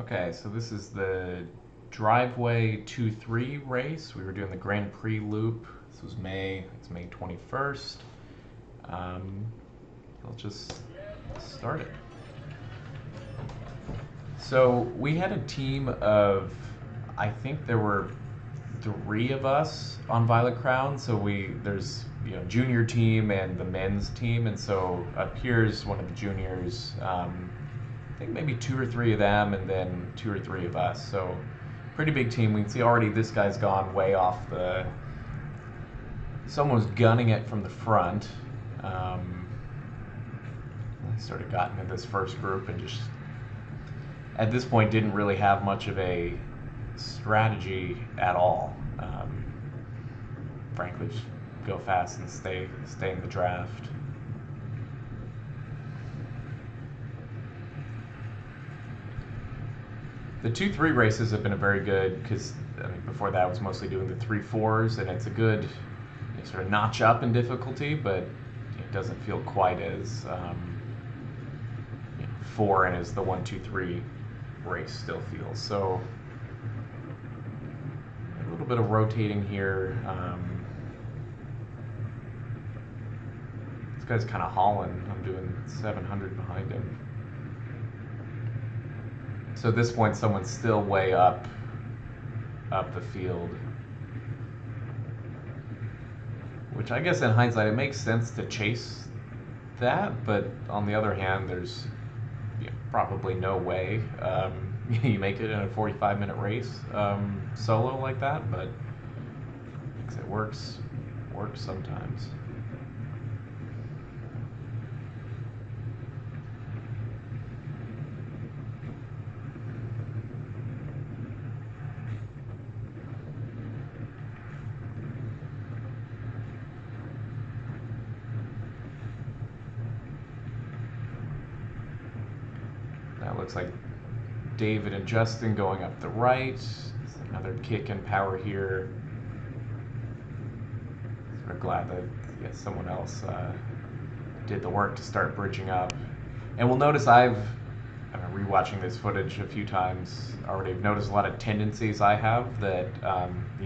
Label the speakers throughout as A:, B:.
A: Okay, so this is the driveway 2-3 race. We were doing the Grand Prix loop. This was it's May 21st. Um, I'll just start it. So we had a team of, I think there were three of us on Violet Crown. So there's junior team and the men's team, and so up here's one of the juniors. I think maybe two or three of them, and then two or three of us. So pretty big team. We can see already this guy's gone way off the. Someone was gunning it from the front. I sort of got into this first group and just at this point didn't really have much of a strategy at all. Frankly, just go fast and stay in the draft. The 2-3 races have been a very good because before that I was mostly doing the 3-4s, and it's a good sort of notch up in difficulty, but it doesn't feel quite as foreign as the 1-2-3 race still feels. So a little bit of rotating here. This guy's kind of hauling. I'm doing 700 behind him. So at this point, someone's still way up the field. Which I guess in hindsight, it makes sense to chase that, but on the other hand, there's probably no way you make it in a 45-minute race solo like that, but it works sometimes. That looks like David and Justin going up the right. Another kick and power here. Sort of glad that someone else did the work to start bridging up. And we'll notice I've rewatching this footage a few times already. I've noticed a lot of tendencies I have that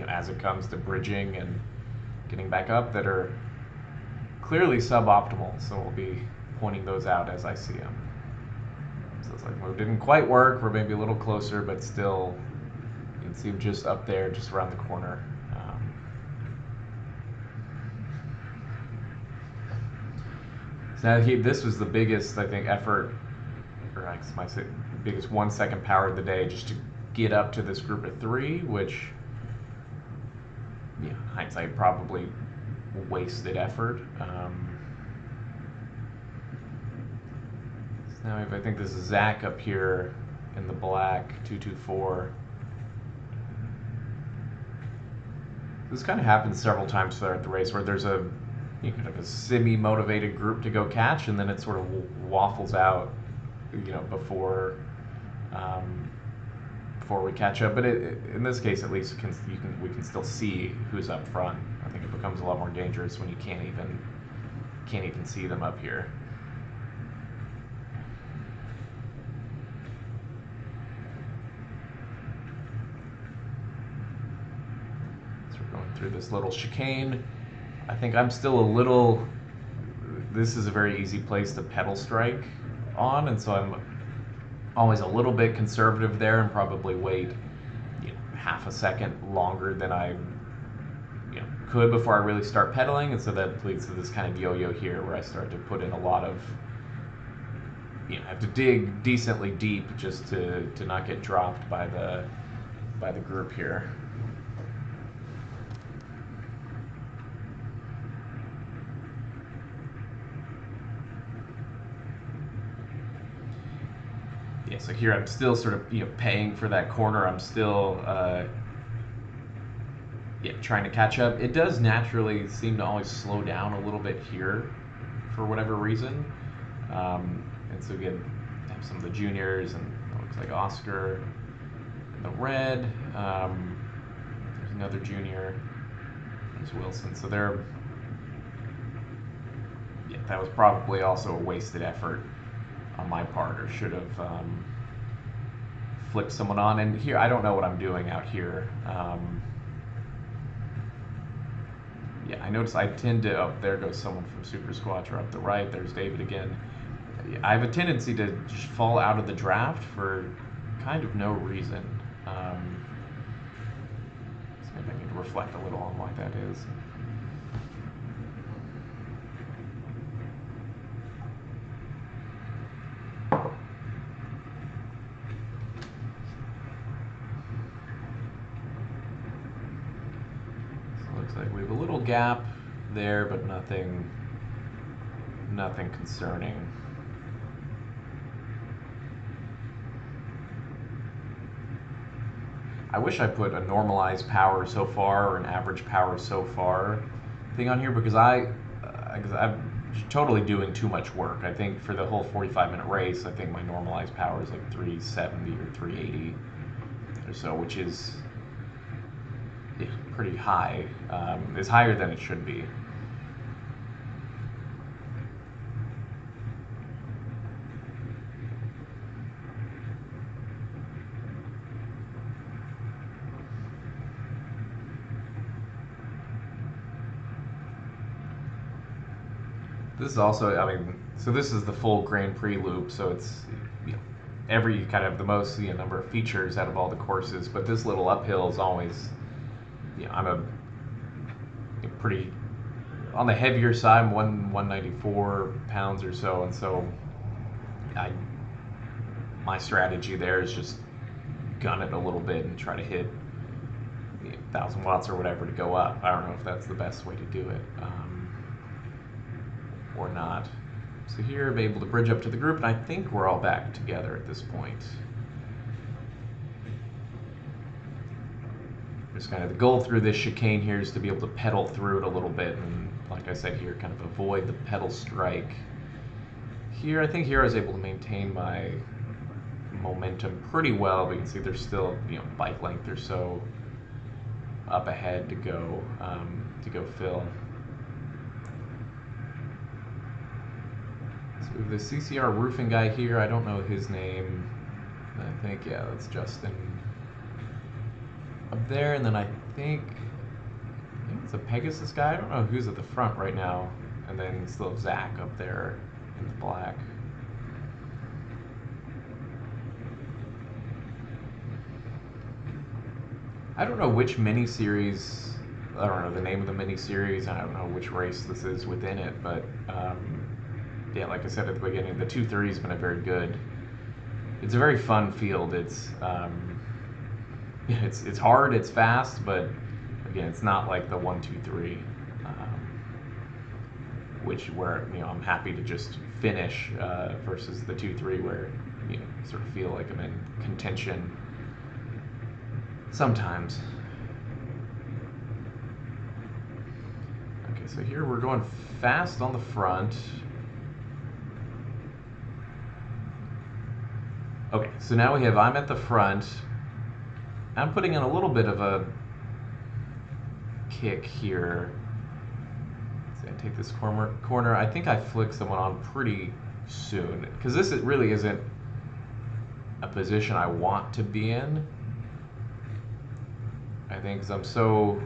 A: as it comes to bridging and getting back up that are clearly suboptimal. So we'll be pointing those out as I see them. So it's like, well, it didn't quite work. We're maybe a little closer, but still, you can see them just up there, just around the corner. So now this was the biggest, I think, effort, or I might say, biggest 1 second power of the day, just to get up to this group of three, which, hindsight, probably wasted effort. Now, if I think this is Zach up here in the black 224. This kind of happens several times throughout the race where there's a kind of a semi-motivated group to go catch, and then it sort of waffles out, before we catch up. But in this case, at least, we can still see who's up front. I think it becomes a lot more dangerous when you can't even see them up here. Through this little chicane. I think I'm still a little. This is a very easy place to pedal strike on, and so I'm always a little bit conservative there and probably wait half a second longer than I could before I really start pedaling, and so that leads to this kind of yo-yo here where I start to put in a lot of have to dig decently deep just to not get dropped by the group here. So here I'm still sort of paying for that corner. I'm still trying to catch up. It does naturally seem to always slow down a little bit here for whatever reason. And so again, have some of the juniors, and it looks like Oscar in the red. There's another junior. There's Wilson. So that was probably also a wasted effort on my part, or should have flick someone on. And here, I don't know what I'm doing out here. Yeah, I notice I tend to, oh, there goes someone from Super Squatcher up the right. There's David again. I have a tendency to just fall out of the draft for kind of no reason. So maybe I need to reflect a little on why that is. So it looks like we have a little gap there, but nothing concerning. I wish I put a normalized power so far or an average power so far thing on here, because I'm totally doing too much work. I think for the whole 45-minute race, I think my normalized power is like 370 or 380 or so, which is pretty high. It's higher than it should be. This is also, I mean, so this is the full Grand Prix loop, so it's, you know, every kind of the most, you know, number of features out of all the courses, but this little uphill is always, you know, I'm a pretty on the heavier side. I'm 194 pounds or so, and so my strategy there is just gun it a little bit and try to hit 1,000 watts or whatever to go up. I don't know if that's the best way to do it. Or not. So here, I'm able to bridge up to the group, and I think we're all back together at this point. Just kind of the goal through this chicane here is to be able to pedal through it a little bit, and like I said here, kind of avoid the pedal strike. Here, I think here I was able to maintain my momentum pretty well, but you can see there's still, you know, bike length or so up ahead to go fill. So we have the CCR roofing guy here. I don't know his name. I think, yeah, that's Justin up there. And then I think it's a Pegasus guy. I don't know who's at the front right now. And then you still have Zach up there in the black. I don't know which mini-series, I don't know the name of the mini-series, and I don't know which race this is within it, but yeah, like I said at the beginning, the 230 has been a very good, it's a very fun field. It's hard, it's fast, but again, it's not like the 123, where, you know, I'm happy to just finish versus the 2-3 where, you know, sort of feel like I'm in contention sometimes. Okay, so here we're going fast on the front. Okay, so now we have, I'm at the front. I'm putting in a little bit of a kick here. So I take this corner. I think I flick someone on pretty soon, because this really isn't a position I want to be in. I think because I'm so,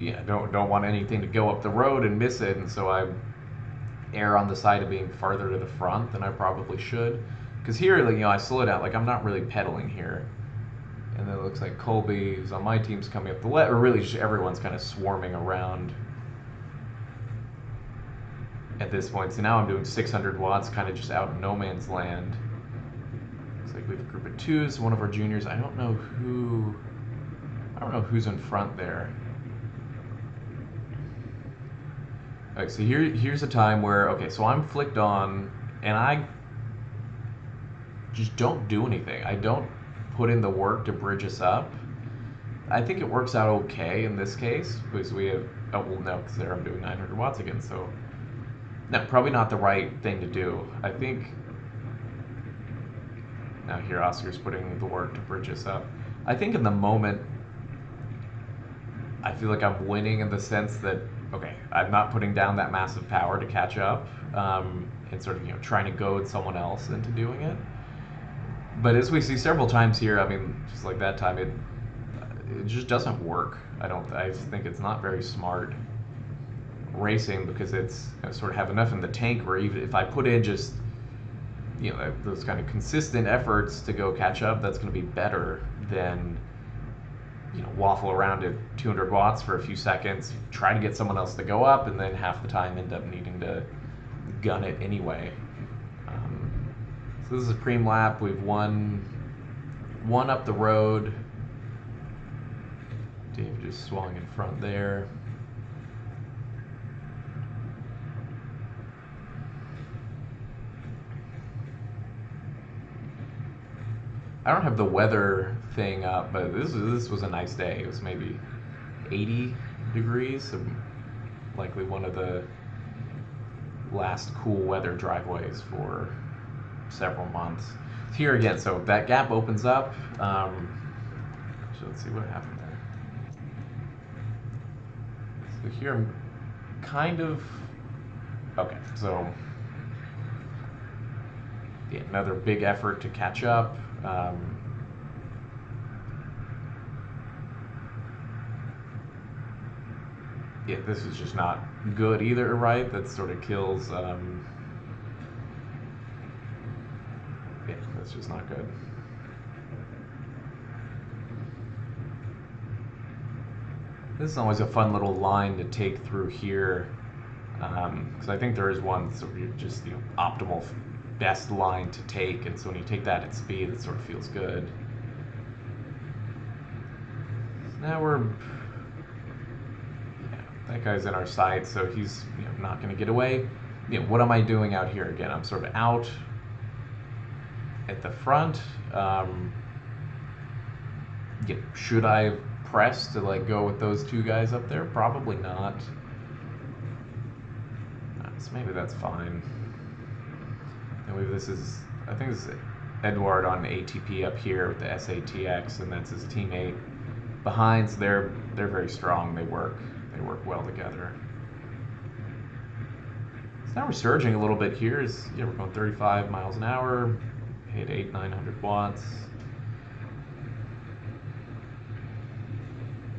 A: yeah, don't want anything to go up the road and miss it, and so I err on the side of being farther to the front than I probably should. Because here, like, you know, I slow down, like I'm not really pedaling here. And then it looks like Colby, who's on my team's coming up the left, or really just everyone's kind of swarming around at this point. So now I'm doing 600 watts, kind of just out in no man's land. Looks like we have a group of twos, one of our juniors. I don't know who's in front there. Okay, so here's a time where, okay, so I'm flicked on, and I just don't do anything. I don't put in the work to bridge us up. I think it works out okay in this case, because we have, oh, well, no, because there I'm doing 900 watts again, so no, probably not the right thing to do. I think, now here Oscar's putting the work to bridge us up. I think in the moment, I feel like I'm winning in the sense that, okay, I'm not putting down that massive power to catch up, and sort of, you know, trying to goad someone else into doing it. But as we see several times here, I mean, just like that time, it just doesn't work. I think it's not very smart racing because it's sort of have enough in the tank where even if I put in just those kind of consistent efforts to go catch up, that's going to be better than waffle around at 200 watts for a few seconds, try to get someone else to go up, and then half the time end up needing to gun it anyway. So this is a Prix lap. We've won one up the road. Dave just swung in front there. I don't have the weather thing up, but this was a nice day. It was maybe 80 degrees, so likely one of the last cool weather driveways for several months. Here again, so that gap opens up. So let's see what happened there. So here I'm kind of okay. So yeah, another big effort to catch up. Yeah, this is just not good either, right? That sort of kills. Yeah, that's just not good. This is always a fun little line to take through here, because I think there is one sort of just optimal best line to take, and so when you take that at speed, it sort of feels good. So now that guy's in our sight, so he's not going to get away. What am I doing out here again? I'm sort of out at the front. Should I press to go with those two guys up there? Probably not. So maybe that's fine. And I think this is Edward on ATP up here with the SATX, and that's his teammate behind. So they're very strong. They work well together. So now we're surging a little bit here. We're going 35 miles an hour, hit 900 watts.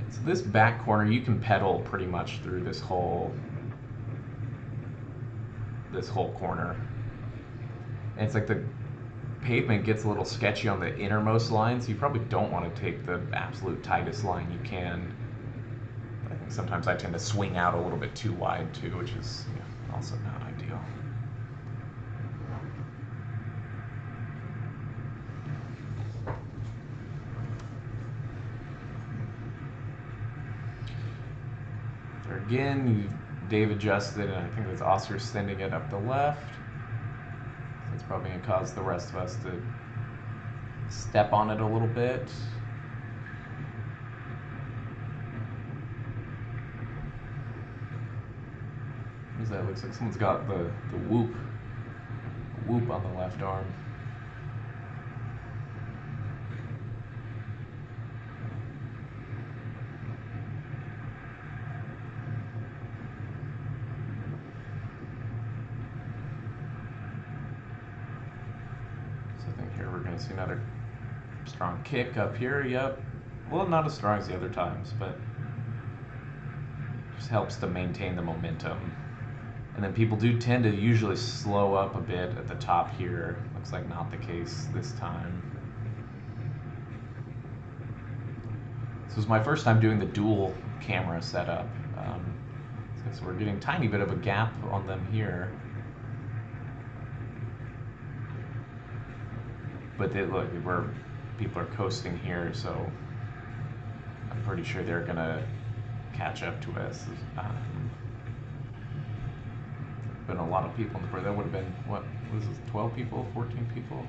A: So this back corner, you can pedal pretty much through this whole corner. And it's like the pavement gets a little sketchy on the innermost line, so you probably don't want to take the absolute tightest line you can. But I think sometimes I tend to swing out a little bit too wide too, which is also not ideal. There again, Dave adjusted, and I think it's Oscar sending it up the left. So it's probably going to cause the rest of us to step on it a little bit. What is that? Looks like someone's got the whoop on the left arm. See another strong kick up here. Yep. Well, not as strong as the other times, but just helps to maintain the momentum. And then people do tend to usually slow up a bit at the top here. Looks like not the case this time. This was my first time doing the dual camera setup. So we're getting a tiny bit of a gap on them here. But look, people are coasting here, so I'm pretty sure they're gonna catch up to us. Been a lot of people in the parade. That would have been what was this? 12 people, 14 people.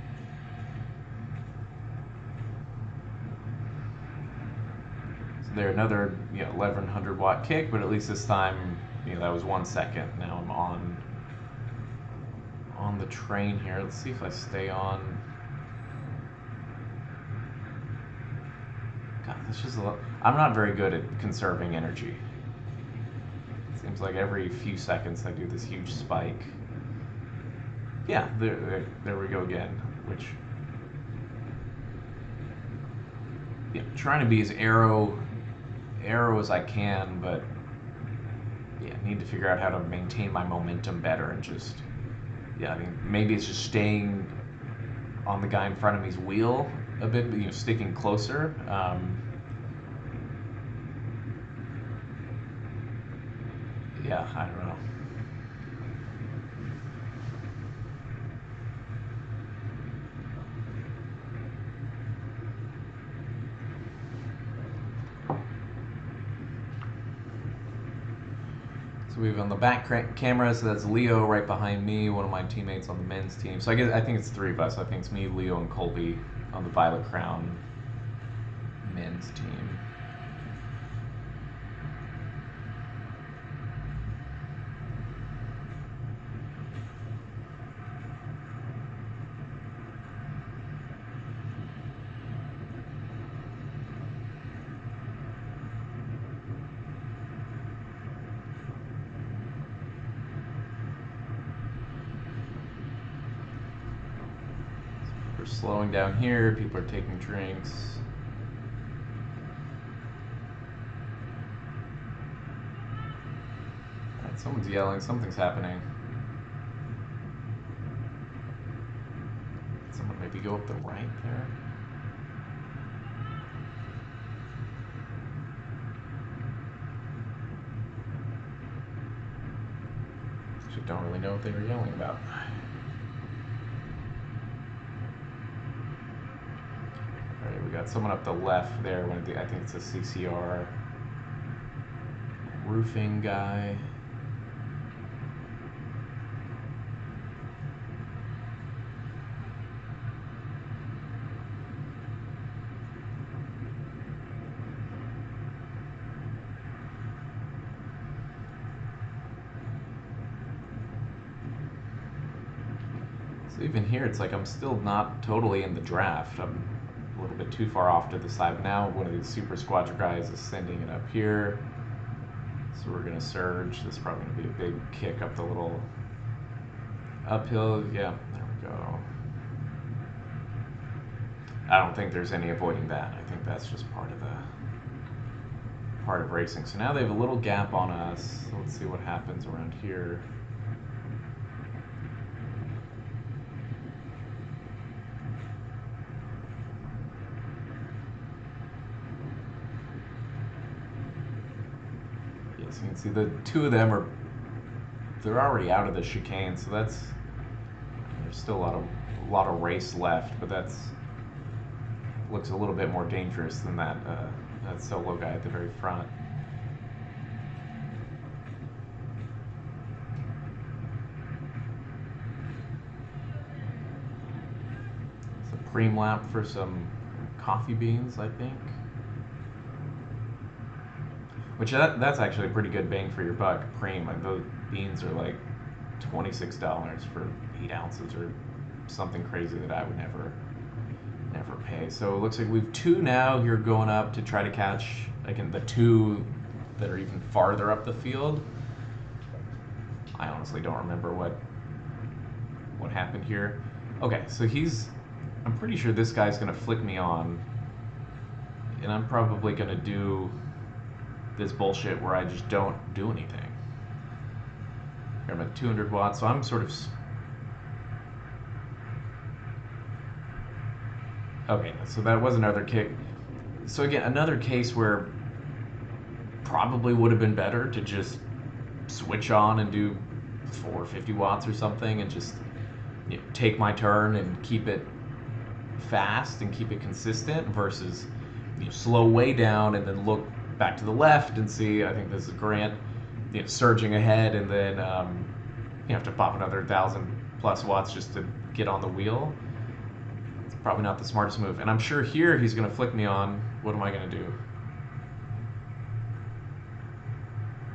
A: So there, another 1100 watt kick, but at least this time that was 1 second. Now I'm on the train here. Let's see if I stay on. It's just I'm not very good at conserving energy. It seems like every few seconds I do this huge spike. Yeah, there we go again, which yeah, trying to be as arrow as I can, but yeah, I need to figure out how to maintain my momentum better and just, yeah, I mean, maybe it's just staying on the guy in front of me's wheel a bit, sticking closer. Yeah, I don't know. So we have on the back camera, so that's Leo right behind me, one of my teammates on the men's team. So I think it's three of us. I think it's me, Leo, and Colby on the Violet Crown men's team. We're slowing down here. People are taking drinks. All right, someone's yelling. Something's happening. Someone maybe go up the right there. Actually, don't really know what they were yelling about. All right, we got someone up the left there. I think it's a CCR roofing guy. So even here, it's like I'm still not totally in the draft. I'm a little bit too far off to the side. Now one of these super squadron guys is sending it up here. So we're gonna surge. This is probably gonna be a big kick up the little uphill. Yeah, there we go. I don't think there's any avoiding that. I think that's just part of racing. So now they have a little gap on us. So let's see what happens around here. Yes, you can see the two of them they're already out of the chicane, so there's still a lot of race left, but looks a little bit more dangerous than that solo guy at the very front. It's a Prix lap for some coffee beans, I think. Which that's actually a pretty good bang for your buck. Prix, like those beans are like $26 for 8 ounces or something crazy that I would never pay. So it looks like we've two now here going up to try to catch, again, the two that are even farther up the field. I honestly don't remember what happened here. Okay, so I'm pretty sure this guy's gonna flick me on, and I'm probably gonna do this bullshit where I just don't do anything. Here I'm at 200 watts, so I'm sort of... Okay, so that was another kick. So again, another case where probably would have been better to just switch on and do 450 watts or something and just take my turn and keep it fast and keep it consistent versus slow way down and then look back to the left and see, I think this is Grant, surging ahead, and then you have to pop another 1,000+ watts just to get on the wheel. It's probably not the smartest move. And I'm sure here he's going to flick me on. What am I going to do?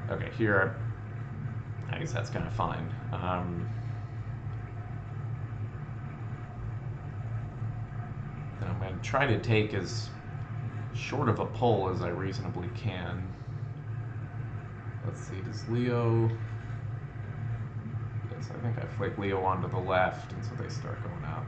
A: Okay, here, I guess that's kind of fine. Then I'm going to try to take as short of a pull as I reasonably can. Let's see, does Leo... Yes, I think I flick Leo onto the left, and so they start going up.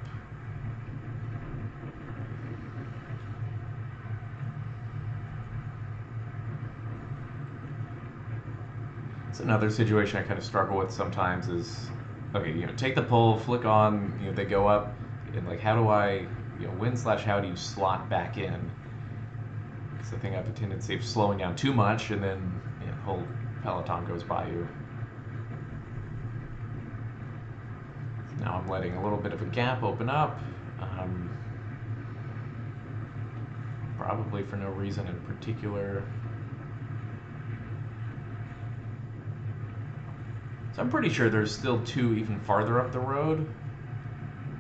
A: It's another situation I kind of struggle with sometimes is, okay, take the pull, flick on, they go up, and like, how do I, when/how do you slot back in? Because I think I have a tendency of slowing down too much, and then the whole peloton goes by you. So now I'm letting a little bit of a gap open up, probably for no reason in particular. So I'm pretty sure there's still two even farther up the road,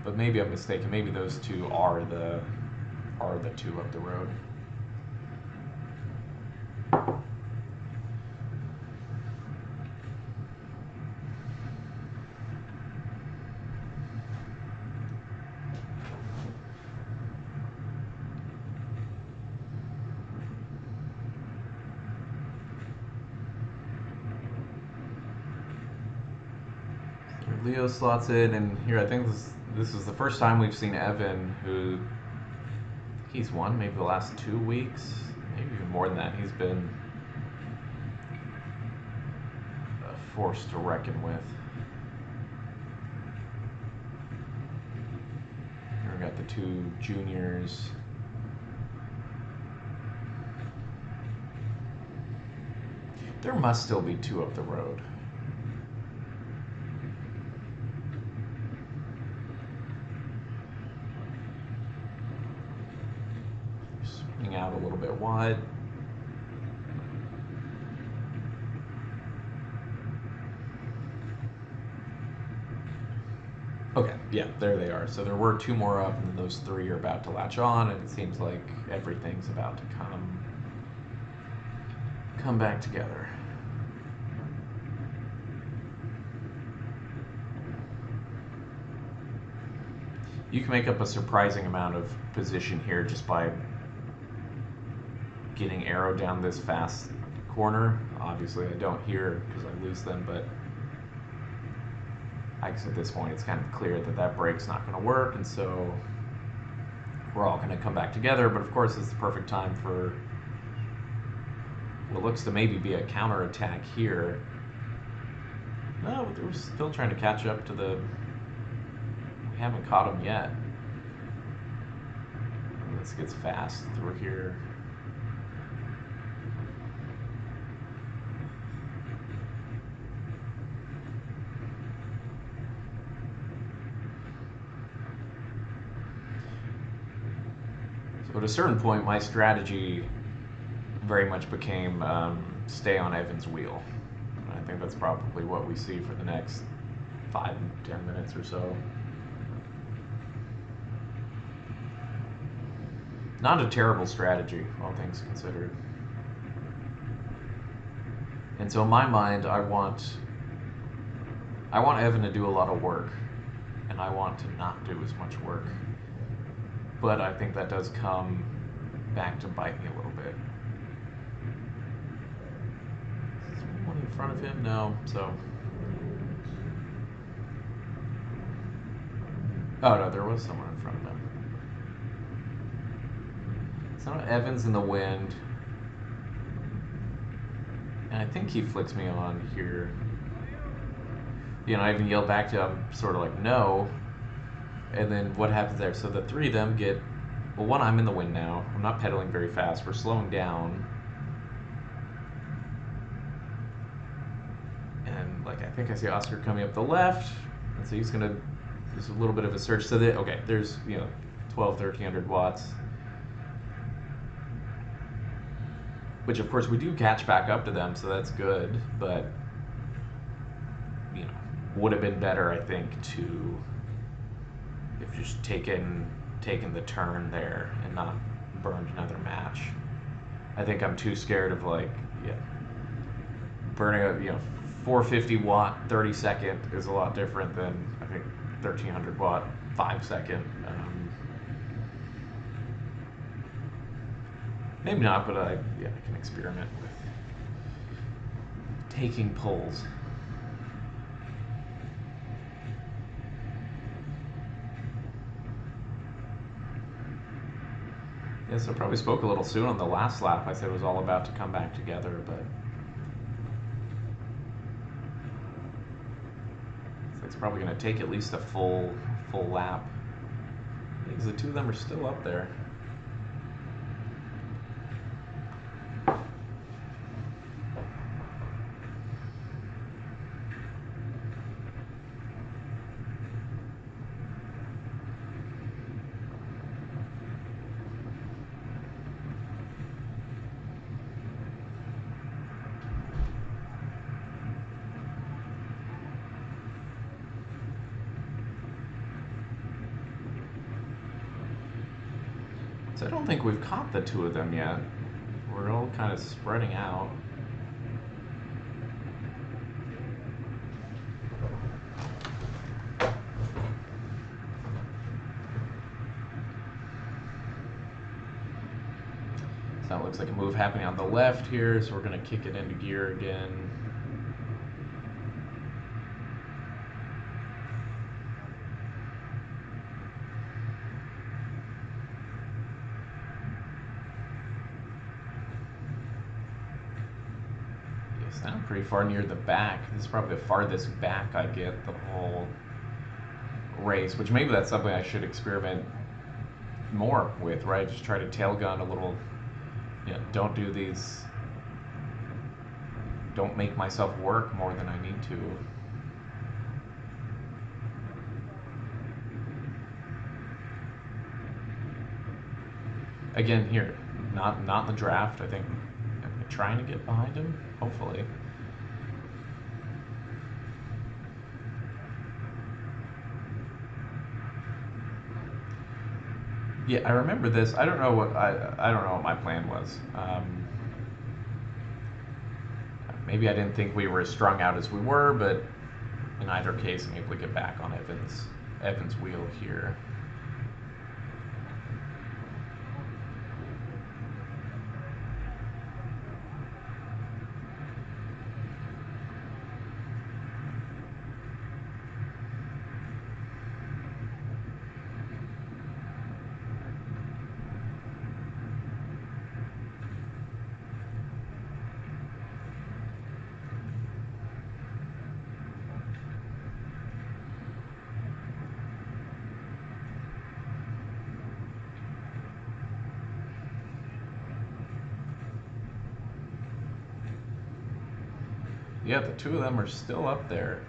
A: but maybe I'm mistaken. Maybe those two are the two up the road. Leo slots in, and here I think this is the first time we've seen Evan, who he's won maybe the last 2 weeks, maybe even more than that. He's been a force to reckon with. Here we got the two juniors. There must still be two up the road. Swing out a little bit wide. Okay, yeah, there they are. So there were two more up, and then those three are about to latch on, and it seems like everything's about to come back together. You can make up a surprising amount of position here just by getting arrow down this fast corner. Obviously I don't here because I lose them, but I guess at this point it's kind of clear that that brake's not going to work, and so we're all going to come back together. But of course it's the perfect time for what looks to maybe be a counterattack here. No, we're still trying to catch up to the... We haven't caught him yet. This gets fast through here. So at a certain point, my strategy very much became stay on Evan's wheel. And I think that's probably what we see for the next 5-10 minutes or so. Not a terrible strategy, all things considered. And so in my mind, I want Evan to do a lot of work, and I want to not do as much work. But I think that does come back to bite me a little bit. Is there anyone in front of him? No, so... Oh no, there was someone in front of him. So Evan's in the wind, and I think he flicks me on here. I even yell back to him, sort of like, no. And then what happens there? So the three of them get, well, one, I'm in the wind now. I'm not pedaling very fast. We're slowing down. And like, I think I see Oscar coming up the left. And so he's gonna, there's a little bit of a surge. So that, okay, there's, 1300 watts. Which of course we do catch back up to them, so that's good, but would have been better, I think, to if just taken the turn there and not burned another match. I think I'm too scared of burning a 450 watt 30 second is a lot different than I think 1300 watt 5 second. Maybe not, but I can experiment with taking pulls. Yes, I probably spoke a little soon on the last lap. I said it was all about to come back together, but It's probably going to take at least a full lap. Because the two of them are still up there. So I don't think we've caught the two of them yet. We're all kind of spreading out. So that looks like a move happening on the left here, so we're going to kick it into gear again. Now I'm pretty far near the back. This is probably the farthest back I get the whole race, which maybe that's something I should experiment more with, right? Just try to tail gun a little, don't do these, don't make myself work more than I need to. Again, here, not in the draft. I think I'm trying to get behind him, hopefully. Yeah, I remember this. I don't know what I don't know what my plan was. Maybe I didn't think we were as strung out as we were, but in either case, I'm able to get back on Evan's wheel here. Yeah, the two of them are still up there.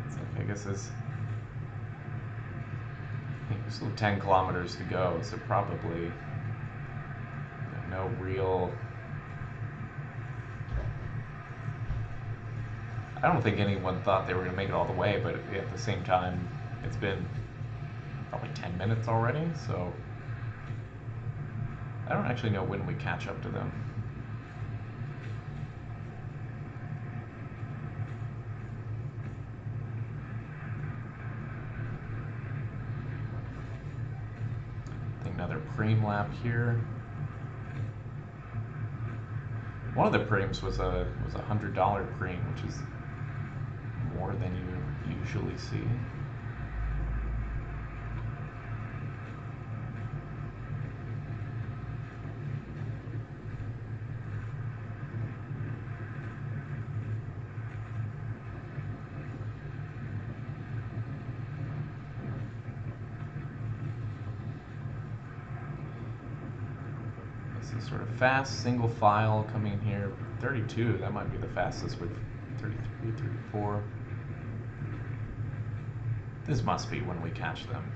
A: It's like, I guess there's still 10 kilometers to go, so probably no real... I don't think anyone thought they were going to make it all the way, but at the same time, it's been probably 10 minutes already, so I don't actually know when we catch up to them. Another Prix lap here. One of the Prims was a $100 Prix, which is more than you usually see. Sort of fast single file coming here. 32, that might be the fastest with 33, 34. This must be when we catch them.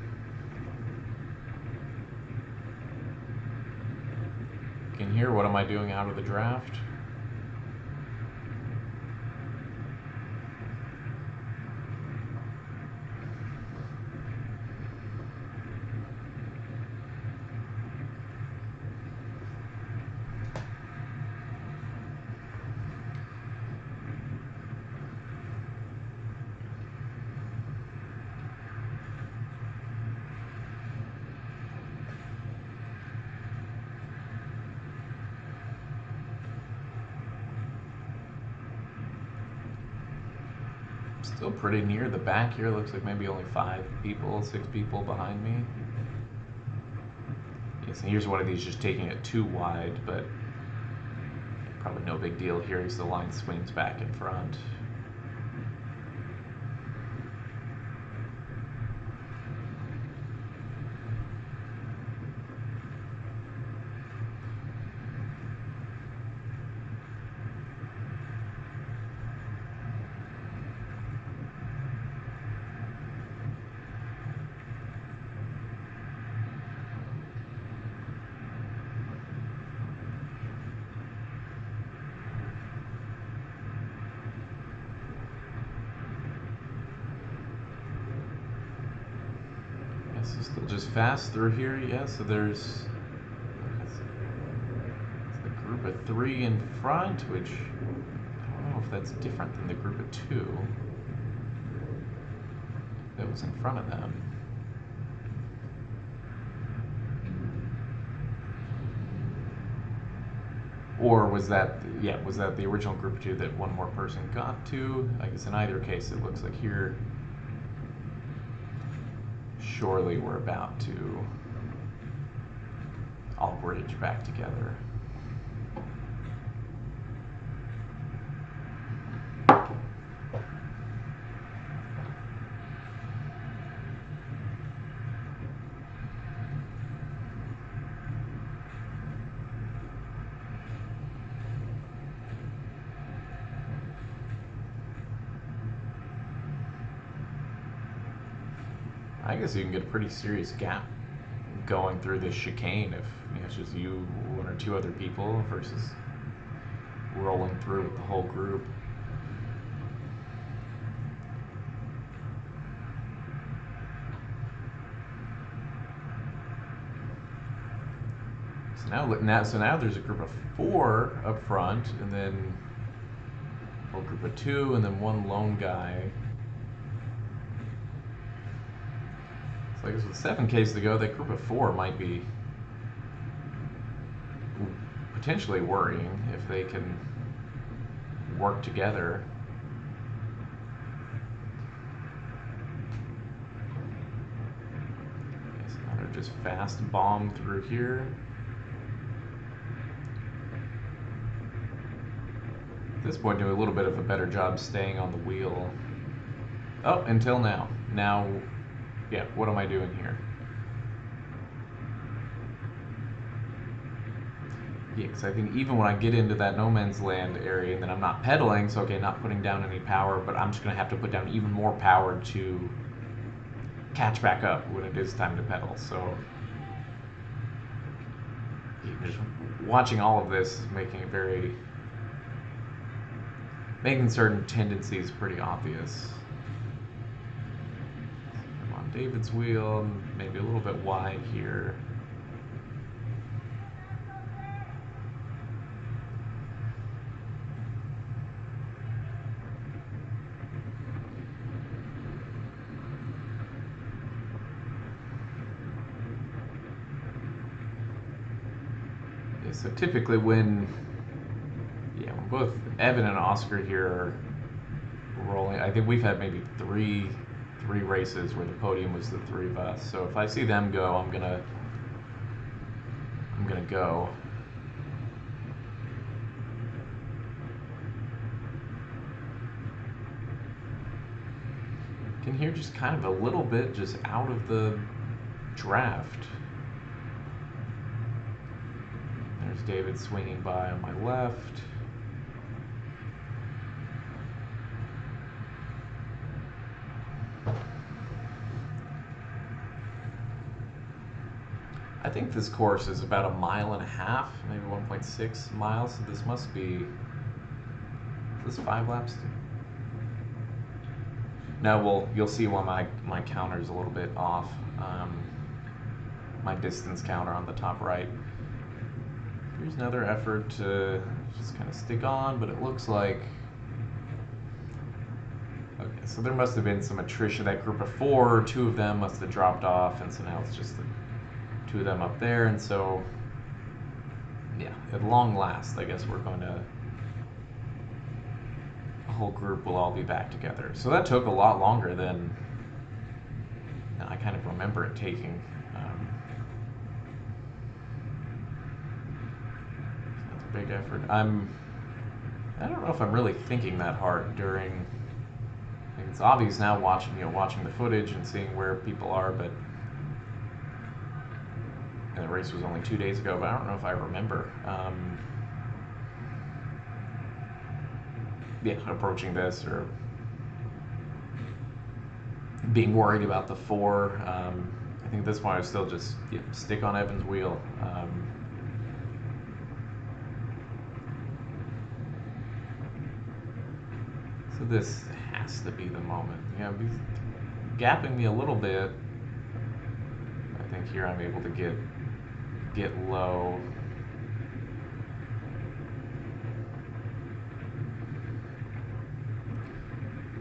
A: You can hear what am I doing out of the draft? Still pretty near the back here. Looks like maybe only 6 people behind me. Yes, and here's one of these just taking it too wide, but Probably no big deal here as the line swings back in front. So still just fast through here, yeah. So there's the group of 3 in front, which I don't know if that's different than the group of 2 that was in front of them. Or was that, yeah, was that the original group of 2 that one more person got to? I guess in either case, it looks like here, surely we're about to all bridge back together. I guess you can get a pretty serious gap going through this chicane if it's just you, 1 or 2 other people versus rolling through with the whole group. So now there's a group of 4 up front, and then a whole group of 2, and then 1 lone guy. It's like with 7 Ks to go, that group of 4 might be potentially worrying if they can work together. Okay, so now they're just fast bomb through here. At this point, doing a little bit of a better job staying on the wheel. Oh, until now. Now, yeah, what am I doing here? Yeah, because I think even when I get into that no man's land area, and then I'm not pedaling, so okay, not putting down any power, but I'm just going to have to put down even more power to catch back up when it is time to pedal. So just watching all of this is making it making certain tendencies pretty obvious. I'm on David's wheel, maybe a little bit wide here. Yeah, so typically when both Evan and Oscar here are rolling, I think we've had maybe three races where the podium was the 3 of us. So if I see them go, I'm gonna go. Can hear just kind of a little bit just out of the draft. There's David swinging by on my left. I think this course is about 1.5 miles, maybe 1.6 miles. So this must be, is this 5 laps? No, well, you'll see why my counter is a little bit off. My distance counter on the top right. Here's another effort to just kind of stick on, but it looks like, okay, so there must have been some attrition. That group of 4, 2 of them must have dropped off, and so now it's just the 2 of them up there, and so, yeah, at long last, I guess we're going to, the whole group will all be back together. So that took a lot longer than I kind of remember it taking. That's a big effort. I'm I don't know if I'm really thinking that hard during. Like, it's obvious now watching the footage and seeing where people are, but and the race was only 2 days ago. But I don't know if I remember. Yeah, approaching this or being worried about the four. I think at this point I still just stick on Evan's wheel. So this has to be the moment. Yeah, he's gapping me a little bit. I think here I'm able to get low.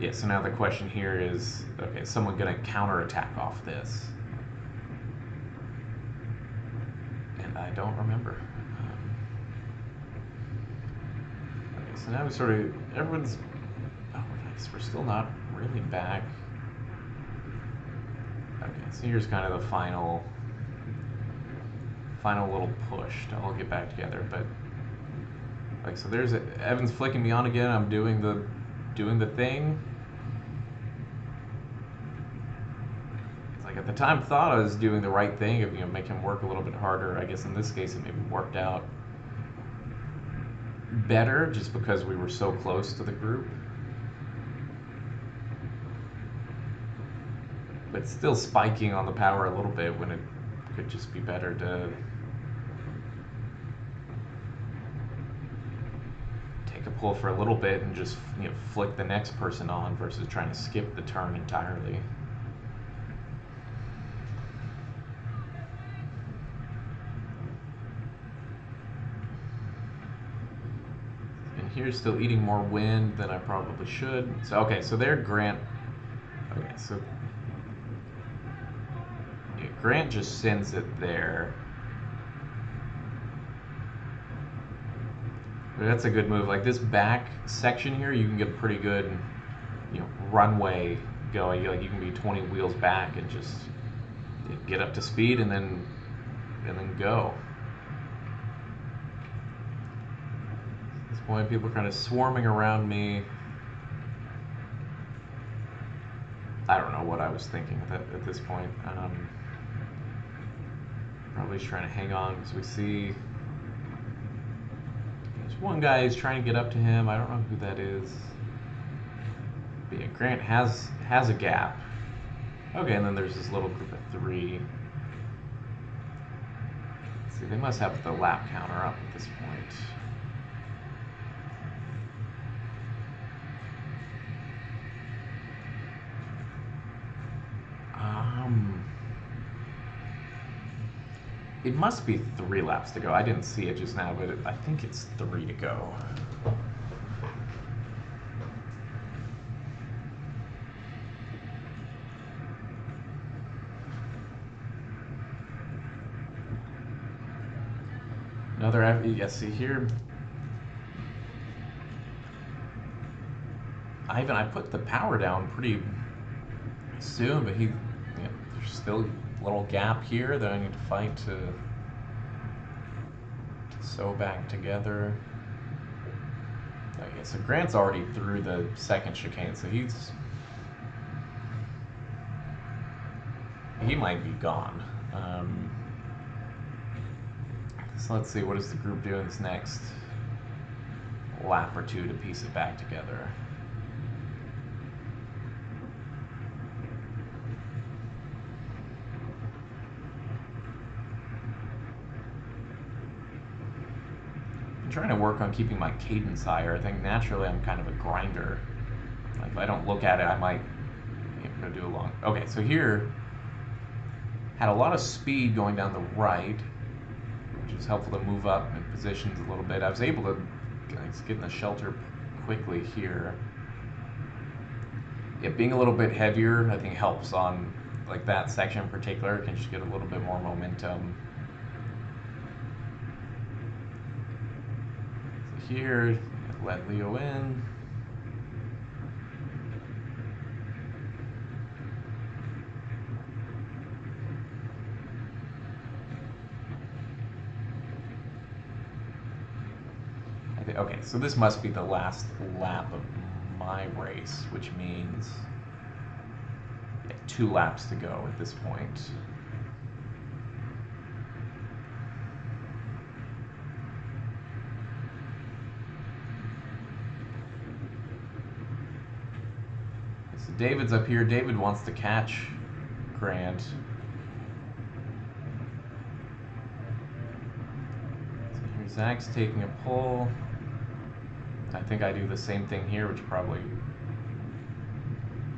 A: Yeah, so now the question here is, okay, is someone going to counterattack off this? And I don't remember. Okay, so now we sort of, everyone's, oh, I guess we're still not really back. Okay, so here's kind of the final little push to all get back together. But, like, so there's, Evan's flicking me on again, I'm doing the thing. Like at the time, thought I was doing the right thing of make him work a little bit harder. I guess in this case, it maybe worked out better just because we were so close to the group. But still spiking on the power a little bit when it could just be better to take a pull for a little bit and just flick the next person on versus trying to skip the turn entirely. Here's still eating more wind than I probably should. So okay, so there Grant. Okay, so yeah, Grant just sends it there. But that's a good move. Like this back section here, you can get a pretty good, runway going. Like you can be 20 wheels back and just get up to speed and then go. Point, people are kind of swarming around me. I don't know what I was thinking at this point. Probably just trying to hang on because we see there's one guy who's trying to get up to him. I don't know who that is. But yeah, Grant has a gap. Okay, and then there's this little group of three. Let's see, they must have the lap counter up at this point. It must be 3 laps to go. I didn't see it just now, but I think it's 3 to go. Another, yes, see here. I put the power down pretty soon, but there's still a little gap here that I need to fight to sew back together. Okay, so Grant's already through the second chicane, so he might be gone. So let's see, what does the group do in this next lap or two to piece it back together? I'm trying to work on keeping my cadence higher. I think naturally I'm kind of a grinder. Like if I don't look at it, I might go do a long. Okay, so here had a lot of speed going down the right, which is helpful to move up in positions a little bit. I was able to get in the shelter quickly here. Yeah, being a little bit heavier, I think helps on like that section in particular. Can just get a little bit more momentum. So here, let Leo in. I Okay, so this must be the last lap of my race, which means 2 laps to go at this point. So David's up here. David wants to catch Grant. So here Zach's taking a pole. I think I do the same thing here, which probably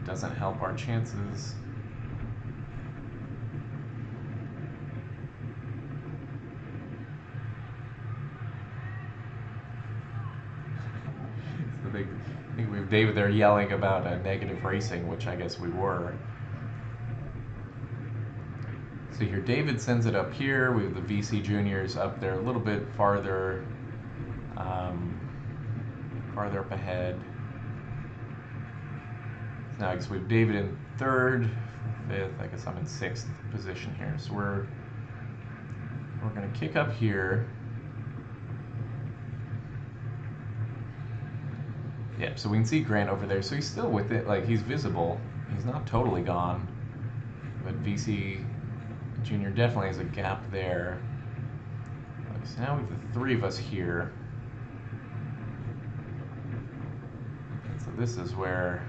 A: doesn't help our chances. So I think we have David there yelling about negative racing, which I guess we were. So here David sends it up here. We have the VC juniors up there a little bit farther, farther up ahead. So now I guess we have David in 3rd, 5th. I guess I'm in 6th position here. So we're going to kick up here. Yeah, so we can see Grant over there. So he's still with it, like he's visible. He's not totally gone. But VC Junior definitely has a gap there. Okay, so now we have the 3 of us here. And so this is where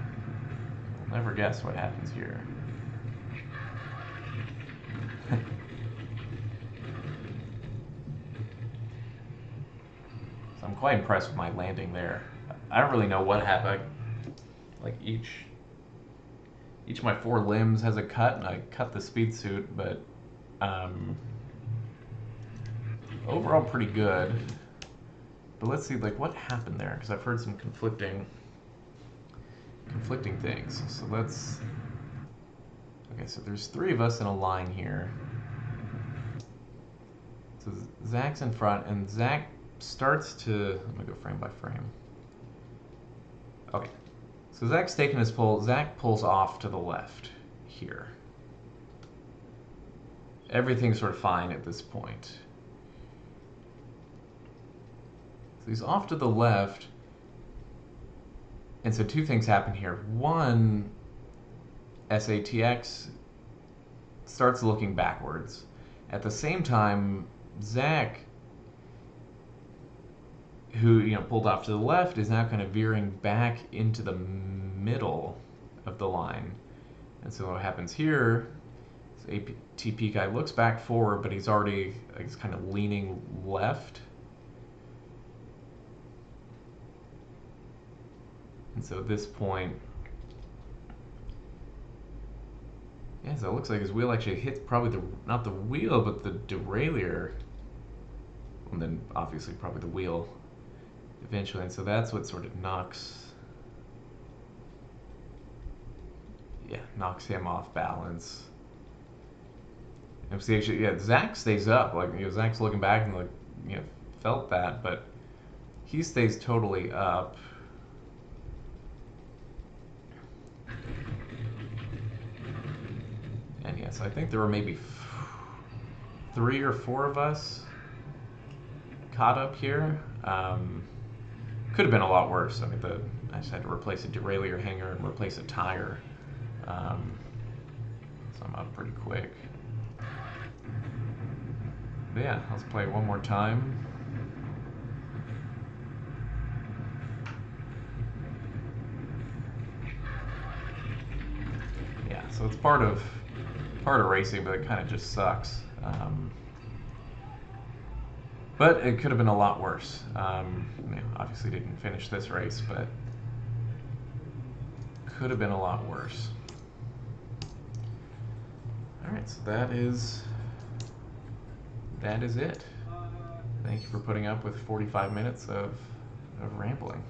A: we'll never guess what happens here. So I'm quite impressed with my landing there. I don't really know what happened. Like each of my 4 limbs has a cut, and I cut the speed suit, but overall pretty good. But let's see, like, what happened there, because I've heard some conflicting things. So let's. Okay, so there's 3 of us in a line here. So Zach's in front, and Zach starts to. I'm gonna go frame by frame. Okay, so Zach's taking his pole. Zach pulls off to the left here. Everything's sort of fine at this point. So he's off to the left. And so 2 things happen here. One, SATX starts looking backwards. At the same time, Zach, who pulled off to the left, is now kind of veering back into the middle of the line. And so what happens here, this ATP guy looks back forward, but he's already he's kind of leaning left. And so at this point, yeah, so it looks like his wheel actually hits probably not the wheel, but the derailleur. And then obviously probably the wheel eventually. And so that's what sort of knocks him off balance. And see, actually, yeah, Zach stays up. Like, Zach's looking back and felt that, but he stays totally up. And yes, I think there were maybe 3 or 4 of us caught up here. Could have been a lot worse. I mean, I just had to replace a derailleur hanger and replace a tire. So I'm up pretty quick. But yeah, let's play it one more time. Yeah, so it's part of racing, but it kind of just sucks. But it could have been a lot worse. Obviously didn't finish this race, but could have been a lot worse. All right, so that is it. Thank you for putting up with 45 minutes of rambling.